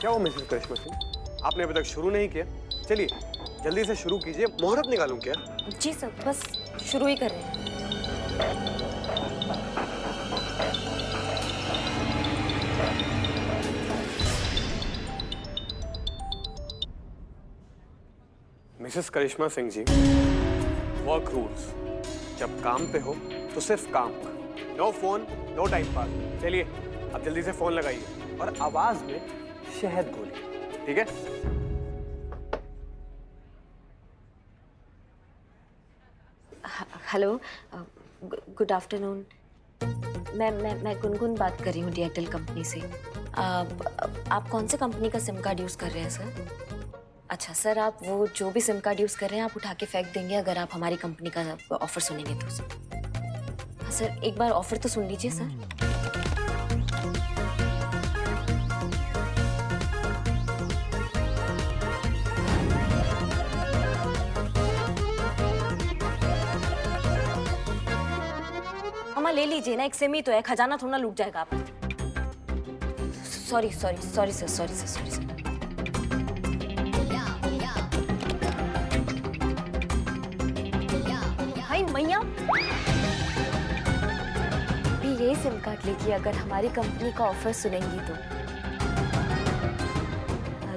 क्या हो मिसेस करिश्मा सिंह, आपने अभी तक शुरू नहीं किया? चलिए जल्दी से शुरू कीजिए, मुहूर्त निकालूं क्या? जी सर, बस शुरू ही कर रहे हैं। Mrs Karishma Singh ji, work rules, जब काम पे हो तो सिर्फ काम, no phone no time pass. चलिए अब जल्दी से फोन लगाइए और आवाज में शहद घोलिए, ठीक है? Hello, good afternoon. मैं गुनगुन बात कर रही हूँ एयरटेल कंपनी से। आप कौन से कंपनी का सिम कार्ड यूज़ कर रहे हैं सर? अच्छा सर, आप वो जो भी सिम कार्ड यूज़ कर रहे हैं आप उठा के फेंक देंगे अगर आप हमारी कंपनी का ऑफ़र सुनेंगे तो सर। हाँ सर, एक बार ऑफ़र तो सुन लीजिए सर। मामा ले लीजिए ना, एक सिम ही तो है, खजाना थोड़ा लूट जाएगा आप। Sorry sorry sorry sir, sorry sir, sorry sir. भाई मैया, भी यही सिम कार्ड लेगी अगर हमारी कंपनी का ऑफर सुनेंगी तो।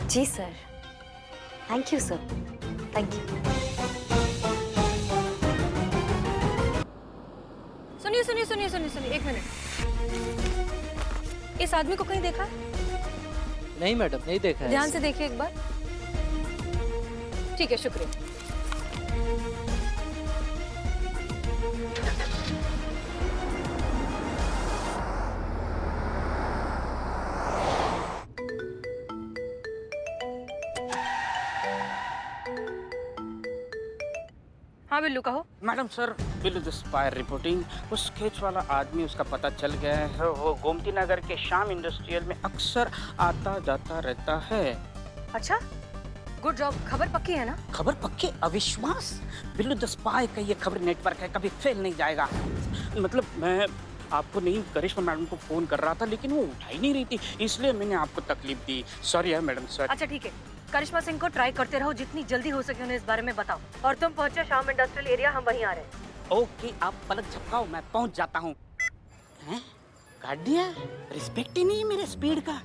जी sir, thank you sir, thank you. सुनिए सुनिए सुनिए सुनिए सुनिए, एक मिनट। इस आदमी को कहीं देखा है? नहीं मैडम, नहीं देखा है। ध्यान से देखिए एक बार। ठीक है, शुक्रिया। हाँ बिल्लू, कहो। Madam sir, Billu the spy reporting. वो स्केच वाला आदमी, उसका पता चल गया है। वो गोमती नगर के श्याम इंडस्ट्रियल में अक्सर आता जाता रहता है। अच्छा, गुड जॉब। खबर पक्की है ना? खबर पक्की? अविश्वास? बिल्लू द स्पाई का ये खबर नेटवर्क है, कभी फेल नहीं जाएगा। मतलब मैं आपको नहीं, करिश्मा मैडम को फोन कर रहा था लेकिन वो उठा ही नहीं रही थी, इसलिए मैंने आपको तकलीफ दी। सॉरी है मैडम, सॉरी। अच्छा ठीक है, करिश्मा सिंह को ट्राई करते रहो, जितनी जल्दी हो सके उन्हें इस बारे में बताओ। और तुम पहुंचे श्याम इंडस्ट्रियल एरिया, हम वहीं आ रहे हैं। ओके, आप पलक झपकाओ, मैं पहुंच जाता हूँ। हैं? काट दिया? रिस्पेक्ट ही नहीं है मेरे स्पीड का।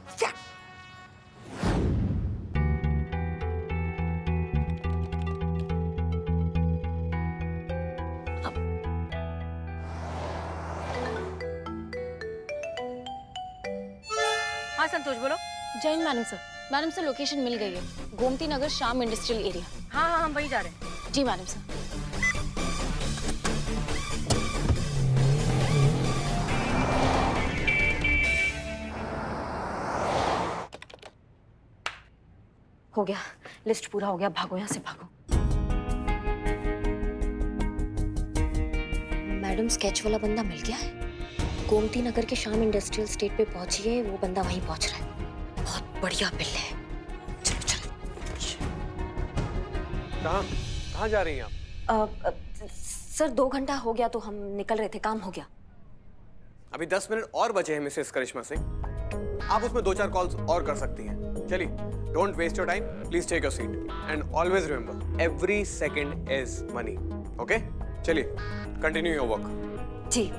हाँ संतोष, बोलो। जय हिंद madam sir. Madam sir, location मिल गई है, गोमती नगर श्याम इंडस्ट्रियल एरिया। हाँ हाँ, हम वहीं जा रहे हैं। जी मैडम सर। हो गया, लिस्ट पूरा हो गया, भागो यहाँ से भागो। मैडम, स्केच वाला बंदा मिल गया है, गोमती नगर के श्याम इंडस्ट्रियल स्टेट पे पहुंची है, वो बंदा वहीं पहुंच रहा है। बहुत बढ़िया बिल है, चलो चलो। कहाँ जा रही हैं आप? सर 2 घंटा हो गया तो हम निकल रहे थे, काम हो गया। अभी 10 मिनट और बचे हैं मिसेस करिश्मा सिंह, आप उसमें 2-4 कॉल्स और कर सकती हैं। चलिए, don't waste your time, please take your seat and always remember, every second is money. Okay, चलिए कंटिन्यू योर वर्क। जी।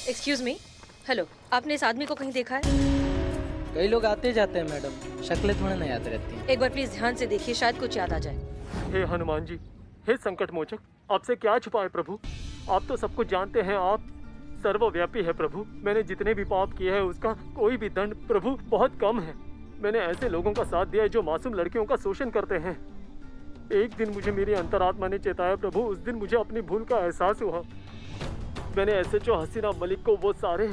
एक्सक्यूज मी, हेलो, आपने इस आदमी को कहीं देखा है? कई लोग आते जाते हैं मैडम, शक्लें थोड़ा नहीं याद रहती हैं। एक बार प्लीज ध्यान से देखिए, शायद कुछ याद आ जाए। हे हनुमान जी, हे संकट मोचक, आपसे क्या छुपाए प्रभु, आप तो सब कुछ जानते हैं, आप सर्वव्यापी है प्रभु। मैंने जितने भी पाप किए हैं उसका कोई भी दंड प्रभु बहुत कम है। मैंने ऐसे लोगों का साथ दिया है जो मासूम लड़कियों का शोषण करते हैं। एक दिन मुझे मेरी अंतरात्मा ने चेताया प्रभु, उस दिन मुझे अपनी भूल का एहसास हुआ। मैंने एसएचओ हसीना मलिक को वो सारे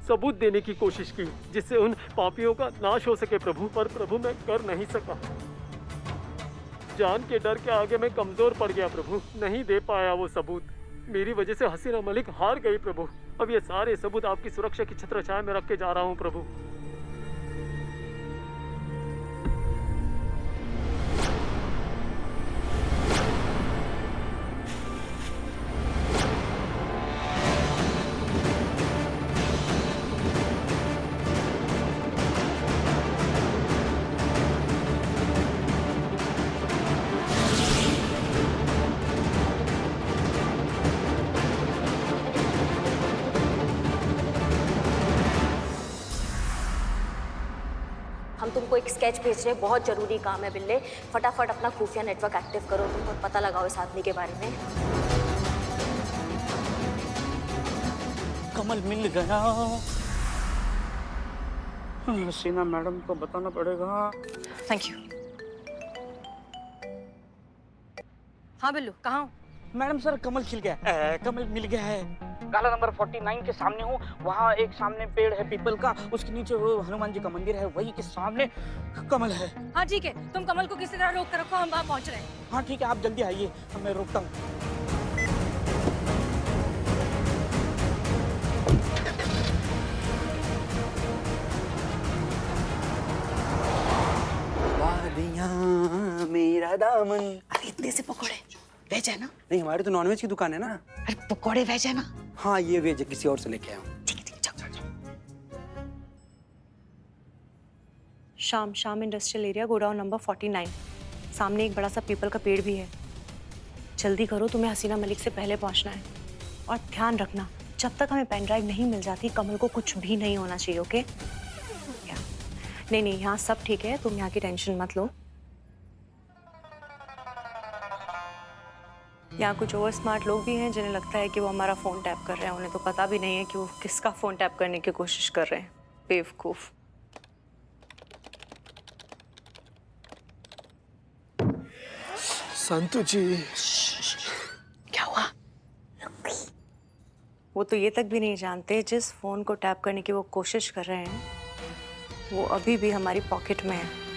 सबूत देने की कोशिश की जिससे उन पापियों का नाश हो सके प्रभु, पर प्रभु मैं कर नहीं सका। जान के डर के आगे मैं कमजोर पड़ गया प्रभु, नहीं दे पाया वो सबूत। मेरी वजह से हसीना मलिक हार गई प्रभु। अब ये सारे सबूत आपकी सुरक्षा की छत्रछाया में रख के जा रहा हूँ प्रभु। हम तुमको एक स्केच भेज रहे हैं, बहुत जरूरी काम है बिल्ले। फटाफट अपना खुफिया नेटवर्क एक्टिव करो, तुमको पता लगाओ इस आदमी के बारे में। कमल मिल गया। हसीना मैडम को बताना पड़ेगा। Thank you. हाँ बिल्लू, कहाँ हो? मैडम सर कमल खिल गया, कमल मिल गया है। गाला नंबर 49 के सामने हूँ। वहाँ एक सामने पेड़ है पीपल का, उसके नीचे वो हनुमान जी का मंदिर है, वही के सामने कमल है। हाँ ठीक है, तुम कमल को किसी तरह रोक कर रखो, हम वहाँ पहुँच रहे हैं। हाँ ठीक है, आप जल्दी आइए, मैं रोकता हूँ। वादियाँ मेरा दामन। अरे इतने से पकौड़े वेज है ना? नहीं, हमारी तो नॉनवेज की दुकान है ना। अरे पकौड़े वेज है ना? हाँ ये वेज है, किसी और से लेके आया हूँ। ठीक है, चल। शाम इंडस्ट्रियल एरिया, गोडाउन नंबर 49। सामने एक बड़ा सा पीपल का पेड़ भी है। जल्दी करो, तुम्हें हसीना मलिक से पहले पहुंचना है। और ध्यान रखना, जब तक हमें पेन ड्राइव नहीं मिल जाती कमल को कुछ भी नहीं होना चाहिए, ओके? नहीं, यहाँ सब ठीक है, तुम यहाँ की टेंशन मत लो। यहाँ कुछ और स्मार्ट लोग भी हैं जिन्हें लगता है कि वो हमारा फ़ोन टैप कर रहे हैं। उन्हें तो पता भी नहीं है कि वो किसका फ़ोन टैप करने की कोशिश कर रहे हैं। बेवकूफ़। संतु जी, क्या हुआ? वो तो ये तक भी नहीं जानते जिस फ़ोन को टैप करने की वो कोशिश कर रहे हैं वो अभी भी हमारी पॉकेट में है।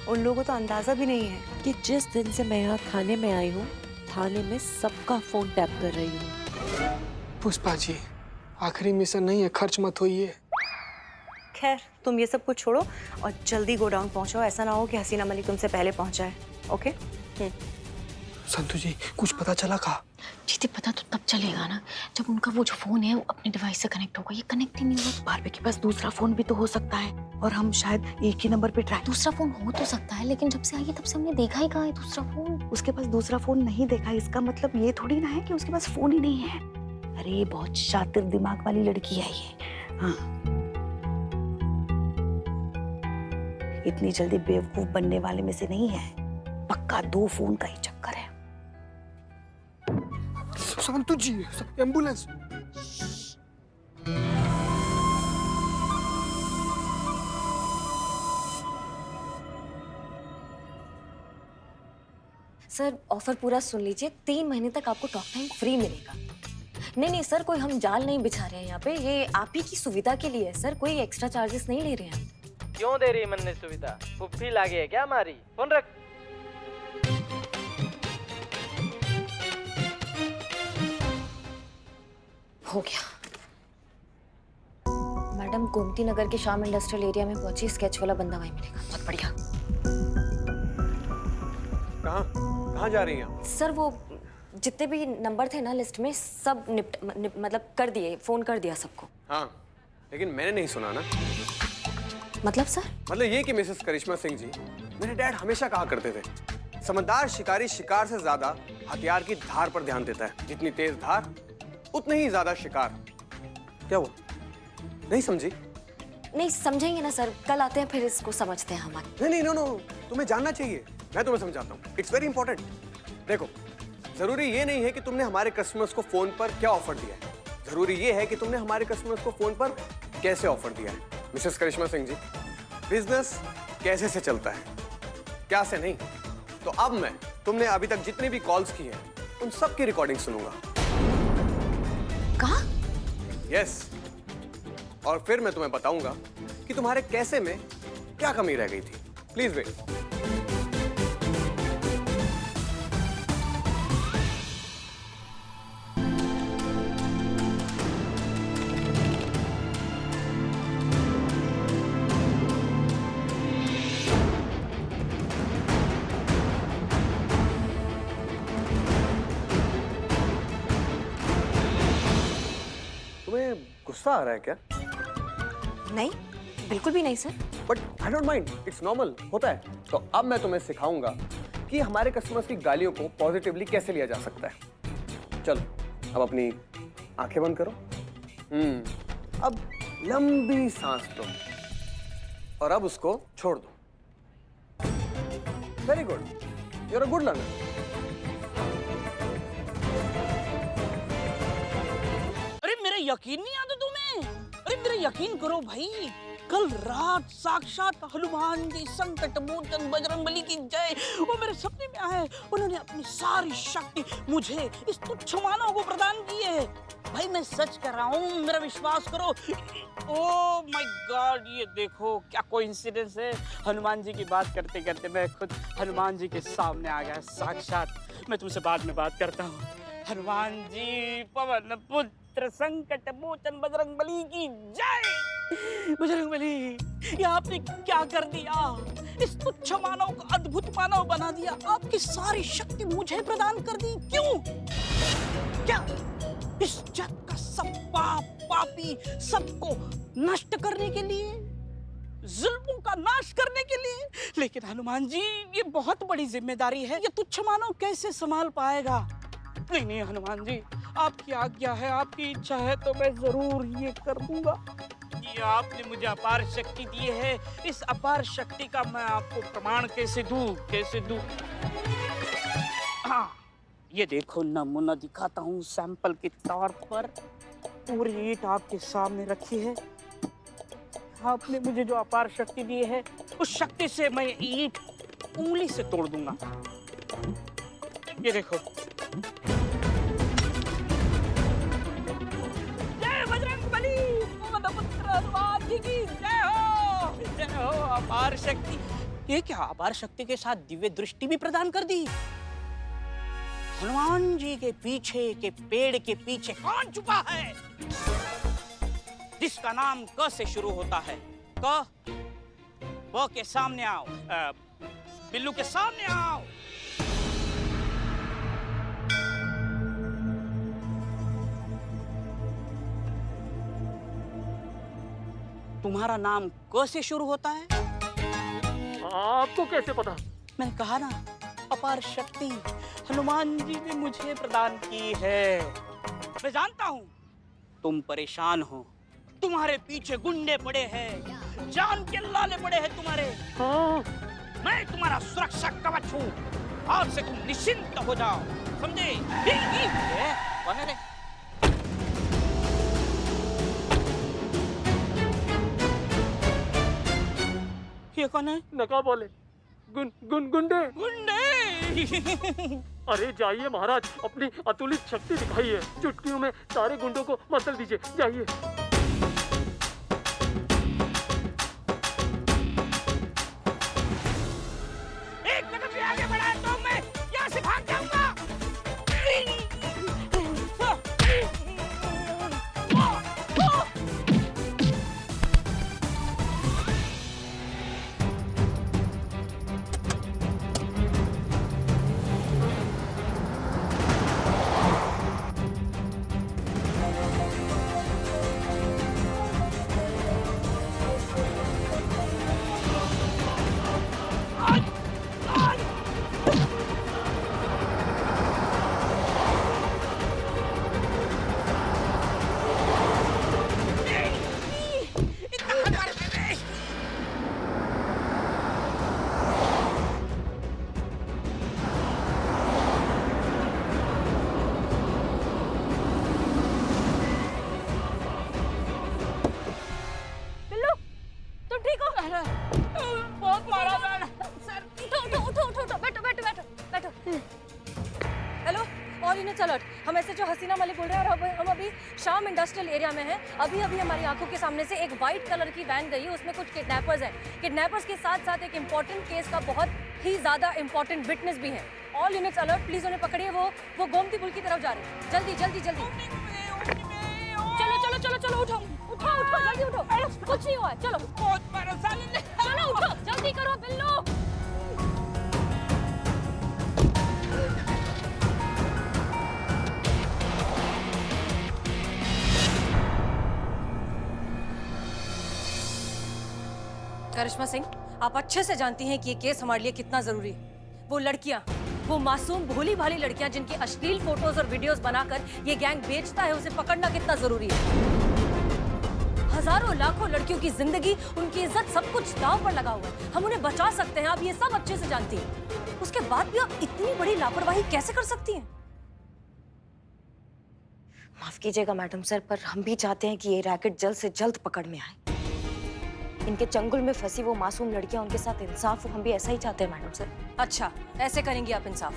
उन लोगों को तो अंदाज़ा भी नहीं है कि जिस दिन से मैं यहाँ थाने में आई हूँ, थाने में सबका फोन टैप कर रही हूँ। पुष्पा जी, आखिरी मिशन नहीं है, खर्च मत होइए। खैर, तुम ये सब कुछ छोड़ो और जल्दी गोडाउन पहुंचो। ऐसा ना हो कि हसीना मलिक तुमसे पहले पहुंच जाए, ओके? संतु जी, कुछ पता चला का? जीती पता तो तब चलेगा ना जब उनका वो जो फोन है वो अपने डिवाइस से कनेक्ट होगा। ये कनेक्ट ही नहीं हुआ। बारबे के पास दूसरा फोन भी तो हो सकता है और हम शायद एक ही नंबर पे ट्राई। दूसरा फोन हो तो सकता है, लेकिन जब से आई है तब से हमने देखा ही कहाँ है दूसरा फोन। उसके पास दूसरा फोन नहीं देखा, इसका मतलब ये थोड़ी ना है कि उसके पास फोन ही नहीं है। अरे बहुत शातिर दिमाग वाली लड़की है ये। हाँ, इतनी जल्दी बेवकूफ बनने वाले में से नहीं है। पक्का 2 फोन का ही चक्कर है। संतु जी, एम्बुलेंस। सर ऑफर पूरा सुन लीजिए, 3 महीने तक आपको टॉक टाइम फ्री मिलेगा। नहीं सर, कोई हम जाल नहीं बिछा रहे हैं यहाँ पे, ये आप ही की सुविधा के लिए है सर, कोई एक्स्ट्रा चार्जेस नहीं ले रहे हैं। क्यों दे रही मन ने सुविधा? पुप्पी लागे है क्या हमारी? फोन रख। हो गया। मैडम गोमती नगर के शाम इंडस्ट्रियल एरिया में पहुंची, स्केच वाला बंदा वहीं मिलेगा। बहुत बढ़िया। कहाँ जा रही हैं आप? सर वो जितने भी नंबर थे ना लिस्ट में सब मतलब कर दिए, फोन कर दिया सबको। हाँ, लेकिन मैंने नहीं सुना ना। मतलब सर? मतलब ये कि मिसेस करिश्मा सिंह जी, मेरे डैड हमेशा कहा करते थे, समझदार शिकारी शिकार से ज्यादा हथियार की धार पर ध्यान देता है। जितनी तेज धार उतने ही ज्यादा शिकार। क्या हुआ, नहीं समझी? नहीं समझेंगे ना सर, कल आते हैं फिर इसको समझते हैं हम। नहीं, नो, तुम्हें जानना चाहिए, मैं तुम्हें समझाता हूँ। It's very important. देखो, जरूरी ये नहीं है कि तुमने हमारे कस्टमर्स को फोन पर क्या ऑफर दिया है, जरूरी ये है कि तुमने हमारे कस्टमर्स को फोन पर कैसे ऑफर दिया है। मिसेस करिश्मा सिंह जी, बिजनेस कैसे से चलता है, क्या से नहीं। तो अब मैं तुमने अभी तक जितनी भी कॉल्स की हैं उन सब की रिकॉर्डिंग सुनूंगा। कहा? यस, और फिर मैं तुम्हें बताऊंगा कि तुम्हारे कैसे में क्या कमी रह गई थी। Please wait. तुम्हें गुस्सा आ रहा है क्या? नहीं, बिल्कुल भी नहीं sir. But I don't mind, it's normal, होता है। तो अब मैं तुम्हें सिखाऊंगा कि हमारे कस्टमर्स की गालियों को पॉजिटिवली कैसे लिया जा सकता है। चलो, अब अपनी आंखें बंद करो। अब लंबी सांस लो और अब उसको छोड़ दो। Very good, you are a good learner. अरे मेरा यकीन नहीं आता तुम्हें? अरे मेरा यकीन करो भाई, कल रात साक्षात हनुमान जी संकट मोचन बजरंगबली की जय वो मेरे सपने में आए। उन्होंने अपनी सारी शक्ति मुझे इस तुच्छ मानव को प्रदान की है। भाई मैं सच कर रहा हूँ, मेरा विश्वास करो। ओह माय गॉड, ये देखो क्या कोइंसिडेंस है। हनुमान जी की बात करते करते मैं खुद हनुमान जी के सामने आ गया साक्षात। मैं तुमसे बाद में बात करता हूँ। हनुमान जी पवन पुत्र संकट मोचन बजरंगबली की जय। बजरंगबली, ये आपने क्या कर दिया? इस तुच्छ मानव को अद्भुत मानव बना दिया। आपकी सारी शक्ति मुझे प्रदान कर दी। क्यों? क्या इस जग का सब पाप पापी सबको नष्ट करने के लिए, जुल्मों का नाश करने के लिए? लेकिन हनुमान जी, ये बहुत बड़ी जिम्मेदारी है। ये तुच्छ मानव कैसे संभाल पाएगा? नहीं नहीं हनुमान जी, आपकी आज्ञा है, आपकी इच्छा है तो मैं जरूर ये कर दूंगा। ये आपने मुझे अपार शक्ति दी है, इस अपार शक्ति का मैं आपको प्रमाण कैसे दूं? हाँ, ये देखो नमूना दिखाता हूँ सैंपल के तौर पर। पूरी ईंट आपके सामने रखी है। आपने मुझे जो अपार शक्ति दी है, उस शक्ति से मैं ईंट उंगली से तोड़ दूंगा। ये देखो। जय बजरंगबली, पवन पुत्र हनुमान जी की जय हो। जय हो अपार शक्ति। ये क्या, अपार शक्ति के साथ दिव्य दृष्टि भी प्रदान कर दी? हनुमान जी के पीछे के पेड़ के पीछे कौन छुपा है? जिसका नाम क से शुरू होता है। क, ब के सामने आओ। बिल्लू के सामने आओ। तुम्हारा नाम क से शुरू होता है? आपको कैसे पता? मैंने कहा ना, अपार शक्ति हनुमान जी ने मुझे प्रदान की है। मैं जानता हूँ तुम परेशान हो, तुम्हारे पीछे गुंडे पड़े हैं, जान के लाले पड़े हैं तुम्हारे। हाँ। मैं तुम्हारा सुरक्षा कवच हूँ। आज से तुम निश्चिंत हो जाओ, समझे? कौन है रे? ये कौन है? नकाब वाले गुंडे। गुंडे। अरे जाइए महाराज, अपनी अतुलित शक्ति दिखाइए। चुटकियों में सारे गुंडों को मसल दीजिए। जाइए। एक कदम भी आगे बढ़ाए तो मैं यहाँ से भाग जाऊंगा। बहुत मारा मैंने। उठो उठो उठो उठो, बैठो बैठो बैठो बैठो। Hello, all units alert. हम ऐसे जो हसीना मलिक बोल रहे हैं और हम अभी शाम इंडस्ट्रियल एरिया में हैं। अभी अभी हमारी आंखों के सामने से एक वाइट कलर की वैन गई है, उसमें कुछ किडनैपर्स हैं। किडनैपर्स के साथ साथ एक इम्पोर्टेंट केस का बहुत ही ज़्यादा इम्पोर्टेंट विटनेस भी है। ऑल यूनिट्स अलर्ट, प्लीज़ उन्हें पकड़िए। वो गोमती पुल की तरफ जा रहे हैं। जल्दी जल्दी जल्दी। चलो चलो चलो चलो, उठो उठो उठो, जल्दी उठो। कुछ नहीं हुआ है, चलो। बहुत परेशानी। चलो उठो, जल्दी करो बिल्लू। करिश्मा सिंह, आप अच्छे से जानती हैं कि ये केस हमारे लिए कितना जरूरी है। वो लड़कियां, वो मासूम भोली भाली लड़कियां जिनकी अश्लील फोटोज और वीडियोस बनाकर ये गैंग बेचता है, उसे पकड़ना कितना जरूरी है। हजारों लाखों लड़कियों की जिंदगी, उनकी इज्जत, सब कुछ दांव पर लगा हुआ है। हम उन्हें बचा सकते हैं, आप ये सब अच्छे से जानती हैं। उसके बाद भी आप इतनी बड़ी लापरवाही कैसे कर सकती हैं? माफ कीजिएगा मैडम सर, पर हम भी चाहते हैं कि ये रैकेट जल्द से जल्द पकड़ में आए। इनके चंगुल में फंसी वो मासूम लड़कियां, उनके साथ इंसाफ हो, हम भी ऐसा ही चाहते हैं मैडम सर। अच्छा, ऐसे करेंगी आप इंसाफ?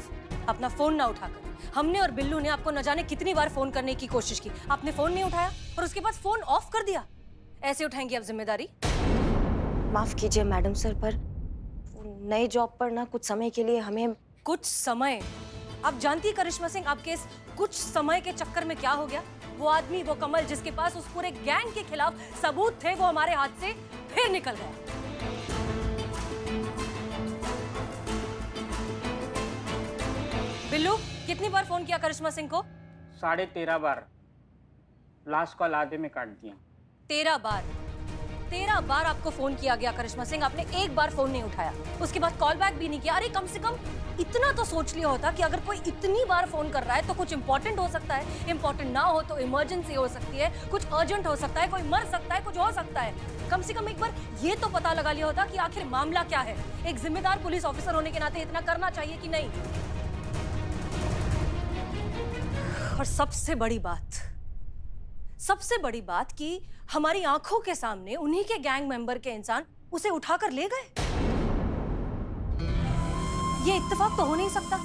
अपना फोन ना उठाकर। हमने और बिल्लू ने आपको न जाने कितनी बार फोन करने की कोशिश की, आपने फोन नहीं उठाया और उसके बाद फोन ऑफ कर दिया। ऐसे उठाएंगी आप जिम्मेदारी? माफ कीजिए मैडम सर, पर नए जॉब पर ना कुछ समय के लिए हमें। कुछ समय? आप जानती है करिश्मा सिंह, आपके इस कुछ समय के चक्कर में क्या हो गया? वो आदमी, वो कमल, जिसके पास उस पूरे गैंग के खिलाफ सबूत थे, वो हमारे हाथ से फिर निकल गया। बिल्लू, कितनी बार फोन किया करिश्मा सिंह को? 13.5 बार। लास्ट कॉल आधे में काट दिया। 13 बार? 13 बार आपको फोन किया गया करिश्मा सिंह, आपने एक बार फोन नहीं उठाया, उसके बाद कॉल बैक भी नहीं किया। अरे कम से कम इतना तो सोच लिया होता कि अगर कोई इतनी बार फोन कर रहा है तो कुछ इंपॉर्टेंट हो सकता है, इंपॉर्टेंट ना हो तो इमरजेंसी हो सकती है, कुछ अर्जेंट हो सकता है, कोई मर सकता है, कुछ हो सकता है। कम से कम एक बार ये तो पता लगा लिया होता कि आखिर मामला क्या है। एक जिम्मेदार पुलिस ऑफिसर होने के नाते इतना करना चाहिए कि नहीं? और सबसे बड़ी बात कि हमारी आंखों के सामने उन्हीं के गैंग मेंबर के इंसान उसे उठाकर ले गए। ये इत्तेफाक तो हो नहीं सकता।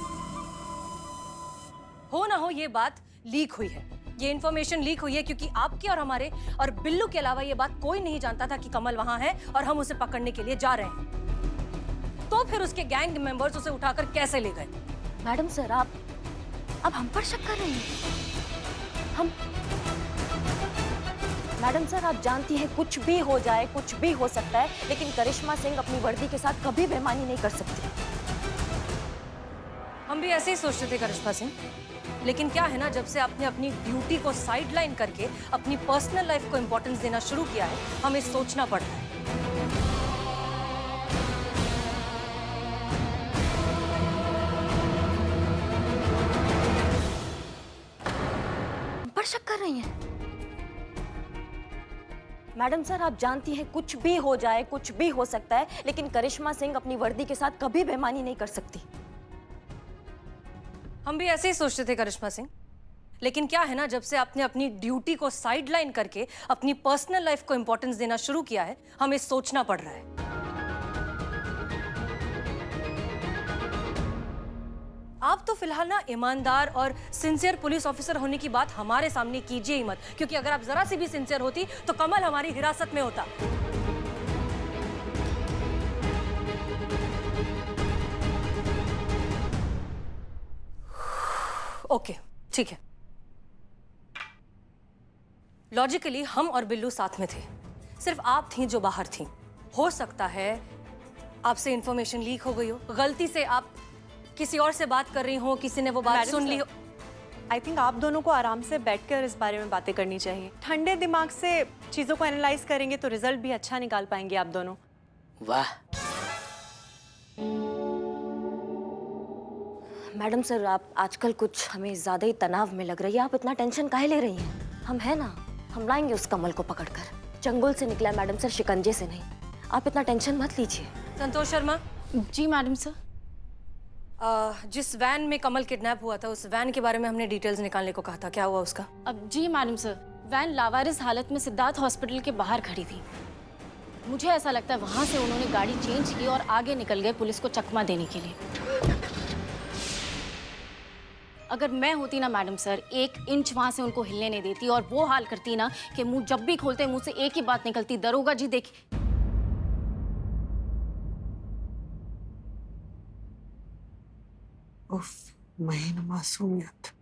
हो ना हो, ये बात लीक हुई है, ये इंफॉर्मेशन लीक हुई है, क्योंकि आपके और हमारे और बिल्लू के अलावा ये बात कोई नहीं जानता था कि कमल वहां है और हम उसे पकड़ने के लिए जा रहे हैं। तो फिर उसके गैंग मेंबर्स उसे उठाकर कैसे ले गए? मैडम सर, आप अब हम पर शक कर रही हैं? हम मैडम सर, आप जानती हैं कुछ भी हो जाए, कुछ भी हो सकता है, लेकिन करिश्मा सिंह अपनी वर्दी के साथ कभी बेईमानी नहीं कर सकती। हम भी ऐसे ही सोचते थे करिश्मा सिंह, लेकिन क्या है ना, जब से आपने अपनी ड्यूटी को साइडलाइन करके अपनी पर्सनल लाइफ को इंपॉर्टेंस देना शुरू किया है, हमें सोचना पड़ रहा है। हम पर शक कर रही हैं? मैडम सर, आप जानती हैं कुछ भी हो जाए, कुछ भी हो सकता है, लेकिन करिश्मा सिंह अपनी वर्दी के साथ कभी बेईमानी नहीं कर सकती। हम भी ऐसे ही सोचते थे करिश्मा सिंह, लेकिन क्या है ना, जब से आपने अपनी ड्यूटी को साइडलाइन करके अपनी पर्सनल लाइफ को इंपॉर्टेंस देना शुरू किया है, हमें सोचना पड़ रहा है। आप तो फिलहाल ना ईमानदार और सिंसियर पुलिस ऑफिसर होने की बात हमारे सामने कीजिए ही मत, क्योंकि अगर आप जरा सी भी सिंसियर होती तो कमल हमारी हिरासत में होता। ओके, ठीक है। लॉजिकली हम और बिल्लू साथ में थे, सिर्फ आप थी जो बाहर थी। हो सकता है आपसे इंफॉर्मेशन लीक हो गई हो, गलती से आप किसी और से बात कर रही हो, किसी ने वो बात सुन ली हो। आई थिंक आप दोनों को आराम से बैठकर इस बारे में बातें करनी चाहिए। ठंडे दिमाग से चीजों को एनालाइज करेंगे तो रिजल्ट भी अच्छा निकाल पाएंगे आप दोनों। वाह। मैडम सर, आप आजकल कुछ हमें ज्यादा ही तनाव में लग रही है। आप इतना टेंशन काहे ले रही हैं? हम है ना, हम लाएंगे उस कमल को पकड़कर। चंगुल से निकला है मैडम सर, शिकंजे से नहीं। आप इतना टेंशन मत लीजिए। संतोष शर्मा। जी मैडम सर। जिस वैन में कमल किडनैप हुआ था, उस वैन के बारे में हमने डिटेल्स निकालने को कहा था, क्या हुआ उसका? अब जी मैडम सर, वैन लावारिस हालत में सिद्धार्थ हॉस्पिटल के बाहर खड़ी थी। मुझे ऐसा लगता है वहां से उन्होंने गाड़ी चेंज की और आगे निकल गए पुलिस को चकमा देने के लिए। अगर मैं होती ना मैडम सर, 1 इंच वहां से उनको हिलने नहीं देती और वो हाल करती ना कि मुंह जब भी खोलते मुंह से एक ही बात निकलती, दरोगा जी देखिए। उफ, महीन मासूमियत।